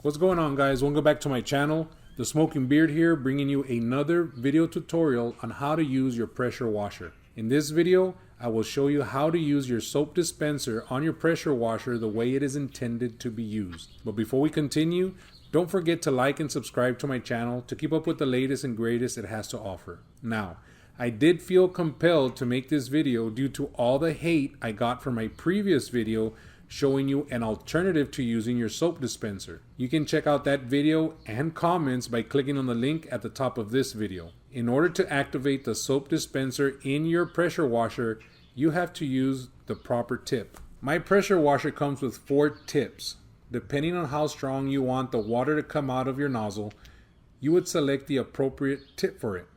What's going on, guys? Welcome back to my channel. The Smoking Beard here, bringing you another video tutorial on how to use your pressure washer. In this video, I will show you how to use your soap dispenser on your pressure washer the way it is intended to be used. But before we continue, don't forget to like and subscribe to my channel to keep up with the latest and greatest it has to offer. Now, I did feel compelled to make this video due to all the hate I got from my previous video showing you an alternative to using your soap dispenser. You can check out that video and comments by clicking on the link at the top of this video. In order to activate the soap dispenser in your pressure washer, you have to use the proper tip. My pressure washer comes with 4 tips. Depending on how strong you want the water to come out of your nozzle, you would select the appropriate tip for it.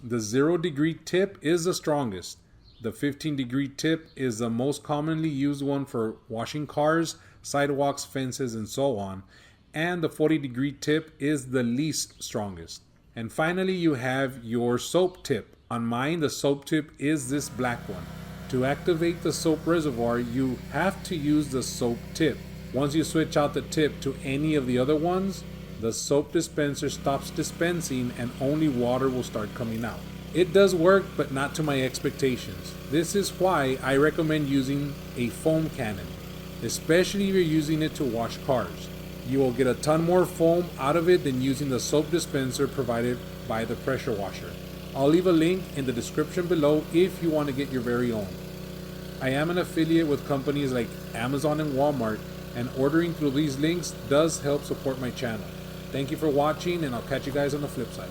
The 0-degree tip is the strongest. The 15-degree tip is the most commonly used one for washing cars, sidewalks, fences, and so on. And the 40-degree tip is the least strongest. And finally, you have your soap tip. On mine, the soap tip is this black one. To activate the soap reservoir, you have to use the soap tip. Once you switch out the tip to any of the other ones, the soap dispenser stops dispensing and only water will start coming out. It does work, but not to my expectations. This is why I recommend using a foam cannon, especially if you're using it to wash cars. You will get a ton more foam out of it than using the soap dispenser provided by the pressure washer. I'll leave a link in the description below if you want to get your very own. I am an affiliate with companies like Amazon and Walmart, and ordering through these links does help support my channel. Thank you for watching, and I'll catch you guys on the flip side.